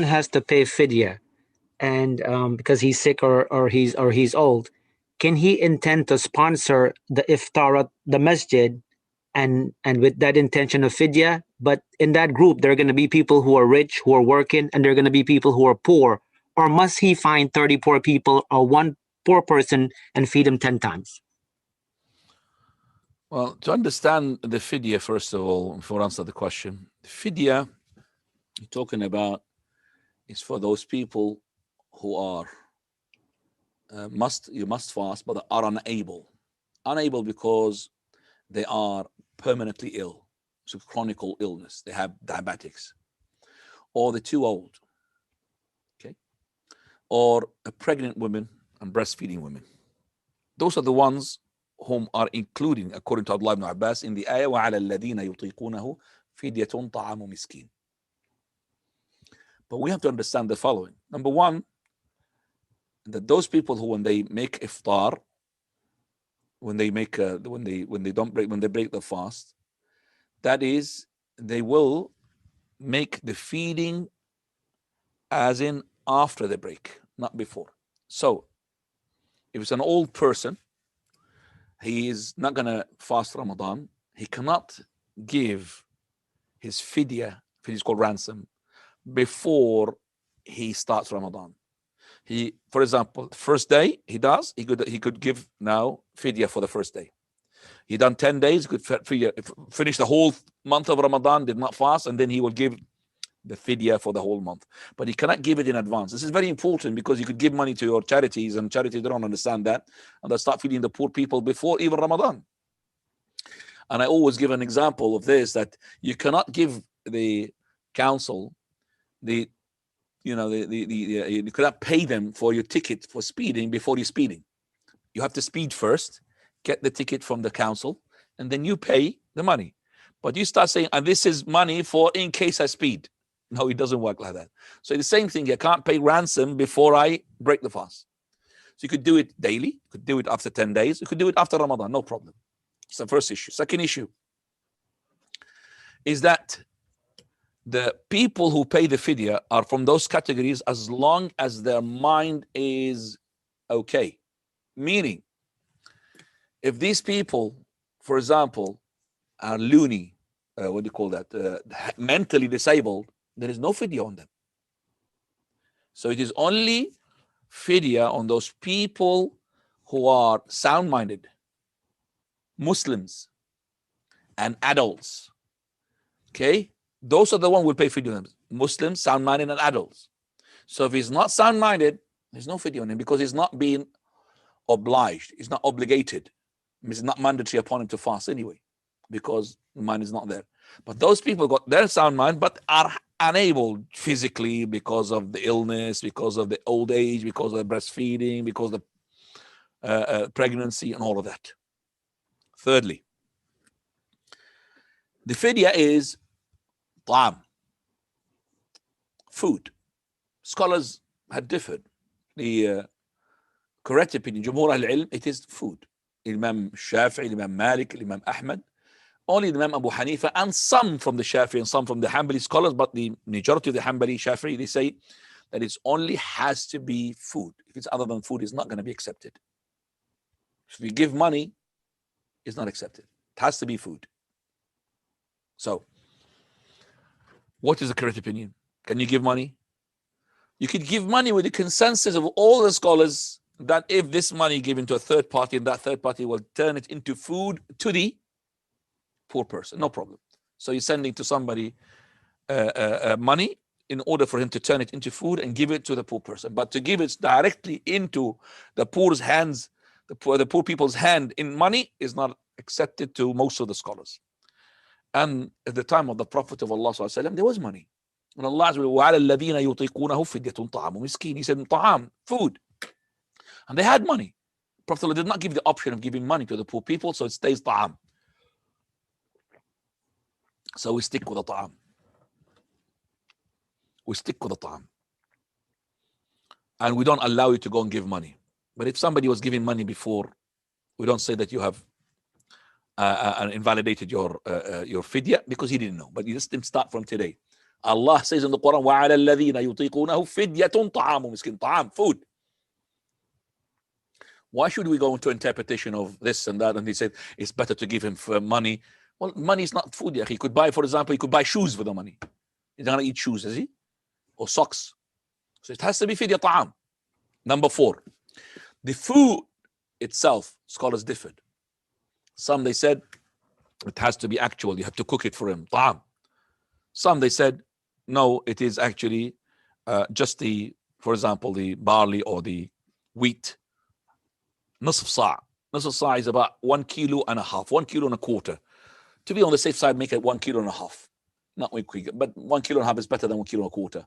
has to pay Fidyah, and because he's sick or he's old, can he intend to sponsor the iftar at the masjid, and with that intention of Fidyah? But in that group, there are going to be people who are rich, who are working, and there are going to be people who are poor. Or must he find 30 poor people or one poor person and feed him 10 times? Well, to understand the Fidyah, first of all, before I answer the question, the Fidyah you're talking about is for those people who are you must fast, but are unable because they are permanently ill, so chronic illness. They have diabetics, or they're too old, okay, or a pregnant woman and breastfeeding women. Those are the ones whom are including, according to Abdullah ibn Abbas, in the ayah وَعَلَى الَّذِينَ يُطِيقُونَهُ فِدْيَةٌ طَعَامُ مِسْكِينٍ. But we have to understand the following. Number one, that those people who, when they make iftar, when they break the fast, that is, they will make the feeding as in after the break, not before. So if it's an old person, he is not going to fast Ramadan. He cannot give his fidyah, it's called ransom, before he starts Ramadan. He, for example, first day he could give now fidyah for the first day. He done 10 days, could finish the whole month of Ramadan, did not fast, and then he will give the fidyah for the whole month. But he cannot give it in advance. This is very important because you could give money to your charities, and charities don't understand that, and they'll start feeding the poor people before even Ramadan. And I always give an example of this, that you cannot give the council you cannot pay them for your ticket for speeding before you're speeding. You have to speed first, get the ticket from the council, and then you pay the money. But you start saying, and this is money for in case I speed. No, it doesn't work like that. So the same thing, you can't pay ransom before I break the fast. So you could do it daily, you could do it after 10 days, you could do it after Ramadan, no problem. It's the first issue. Second issue is that the people who pay the fidyah are from those categories as long as their mind is okay. Meaning, if these people, for example, are loony, what do you call that, mentally disabled, there is no fidyah on them. So it is only fidyah on those people who are sound-minded, Muslims, and adults. Okay? Those are the ones who will pay fidyah. Muslims, sound-minded, and adults. So if he's not sound-minded, there's no fidyah on him because he's not being obliged. He's not obligated. It's not mandatory upon him to fast anyway because the mind is not there. But those people got their sound mind but are unable physically because of the illness, because of the old age, because of the breastfeeding, because of the pregnancy and all of that. Thirdly, the fidyah is ta'am, food. Scholars had differed. The correct opinion, Jumu'ah al-ilm, it is food. Imam Shafi'i, Imam Malik, Imam Ahmad, only Imam Abu Hanifa, and some from the Shafi'i and some from the Hanbali scholars, but the majority of the Hanbali Shafi'i, they say that it only has to be food. If it's other than food, it's not going to be accepted. If we give money, it's not accepted. It has to be food. So, what is the correct opinion? Can you give money? You could give money with the consensus of all the scholars that if this money given to a third party, and that third party will turn it into food to the poor person, no problem. So you're sending to somebody money in order for him to turn it into food and give it to the poor person. But to give it directly into the poor's hands, the poor people's hand in money is not accepted to most of the scholars. And at the time of the Prophet of Allah ﷺ, there was money. And Allah وَعَلَى الَّذِينَ يُطِيقُونَهُ فِدْيَةٌ طَعَامُ مِسْكِينٍ. He said, ta'am, food. And they had money. Prophet did not give the option of giving money to the poor people, so it stays ta'am. So we stick with the ta'am. We stick with the ta'am. And we don't allow you to go and give money. But if somebody was giving money before, we don't say that you have invalidated your fidyah because he didn't know. But you just didn't start from today. Allah says in the Quran, وَعَلَى الَّذِينَ يُطِيقُونَهُ فِدْيَةٌ طَعَامُ مِسْكِينٍ. Ta'am, food. Why should we go into interpretation of this and that? And he said it's better to give him for money. Well, money is not food. He could buy, for example, he could buy shoes for the money. He's not going to eat shoes, is he? Or socks. So it has to be fidyah ta'am. Number 4, the food itself, scholars differed. Some they said it has to be actual. You have to cook it for him. Ta'am. Some they said no, it is actually just the, for example, the barley or the wheat. Nusf sa'. Nusf sa' is about 1.5 kilos, 1.25 kilos. To be on the safe side, make it 1.5 kilos. Not 1 kilo, but 1.5 kilos is better than 1.25 kilos.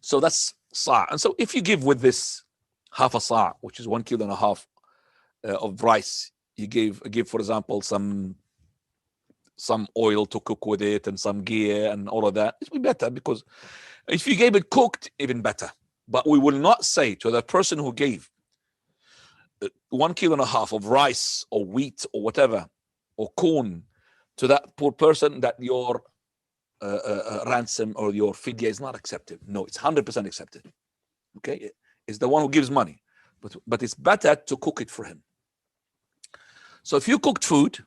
So that's sa'. And so if you give with this half a sa', which is 1.5 kilos of rice, you give, for example, some oil to cook with it and some ghee and all of that, it will be better, because if you gave it cooked, even better. But we will not say to the person who gave 1.5 kilos of rice or wheat or whatever, or corn, to that poor person that your ransom or your fidyah is not accepted. No, it's 100% accepted. Okay, it's the one who gives money, but it's better to cook it for him. So if you cooked food,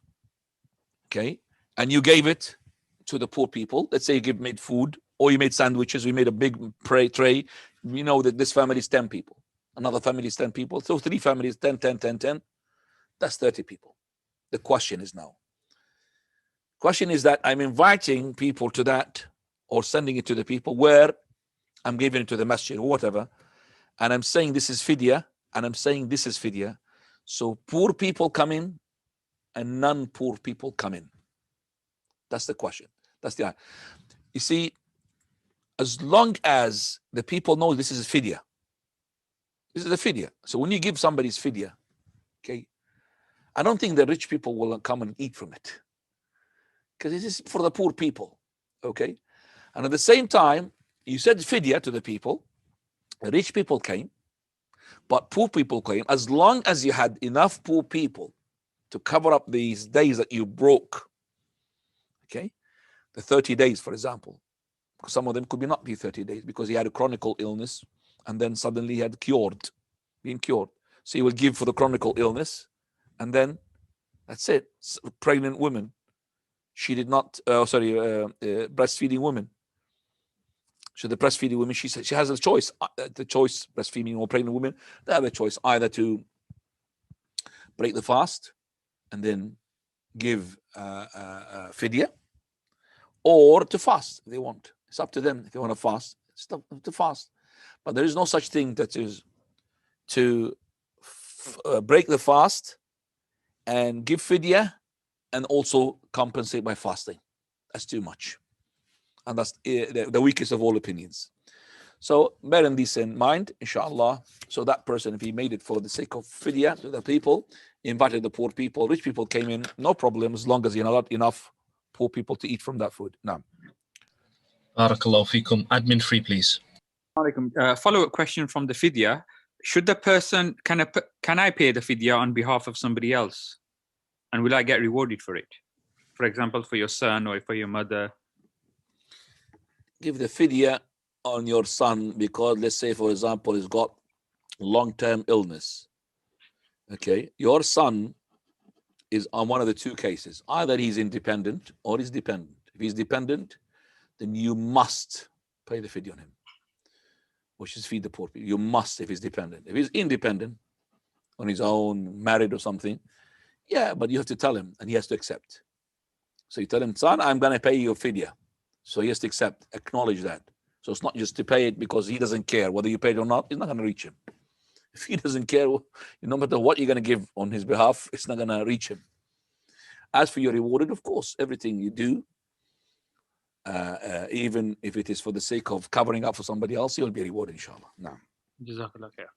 okay, and you gave it to the poor people, let's say you made food, or you made sandwiches, we made a big tray. We know that this family is 10 people, another family is 10 people, so 3 families, 10, 10, 10, 10. That's 30 people. The question is that I'm inviting people to that, or sending it to the people, where I'm giving it to the masjid or whatever, and I'm saying this is fidyah, and I'm saying this is fidyah. So poor people come in and non-poor people come in. That's the question. That's the, you see, as long as the people know this is fidyah, this is a fidyah. So when you give somebody's fidyah, okay, I don't think the rich people will come and eat from it, because this is for the poor people, okay? And at the same time, you said fidyah to the people, the rich people came, but poor people came. As long as you had enough poor people to cover up these days that you broke, okay, the 30 days, for example, because some of them could not be 30 days, because he had a chronic illness, and then suddenly he had been cured. So he will give for the chronic illness, and then that's it. Pregnant women, she did not, breastfeeding women. So the breastfeeding women, she said she has a choice. The choice, breastfeeding or pregnant women, they have a choice either to break the fast and then give fidyah, or to fast if they want. It's up to them if they want to fast. It's to fast. But there is no such thing that is to break the fast and give fidyah and also compensate by fasting. That's too much. And that's the weakest of all opinions. So bearing this in mind, inshallah, so that person, if he made it for the sake of fidyah to the people, he invited the poor people, rich people came in, no problem, as long as you allowed enough poor people to eat from that food. Now, Barakallahu feekum. Admin free, please. Follow-up question from the fidyah. Should the person, can I pay the fidyah on behalf of somebody else? And will I get rewarded for it? For example, for your son or for your mother? give the fidyah on your son, because let's say, for example, he's got long-term illness. Okay, your son is on one of the 2 cases. Either he's independent or he's dependent. If he's dependent, then you must pay the fidyah on him, which is feed the poor people. You must, if he's dependent. If he's independent, on his own, married or something, yeah, but you have to tell him, and he has to accept. So you tell him, son, I'm going to pay your fidyah. So he has to accept, acknowledge that. So it's not just to pay it because he doesn't care whether you paid or not. It's not going to reach him. If he doesn't care, no matter what you're going to give on his behalf, it's not going to reach him. As for your rewarded, of course, everything you do, even if it is for the sake of covering up for somebody else, you'll be rewarded, inshallah. Now. Jazakallah khair.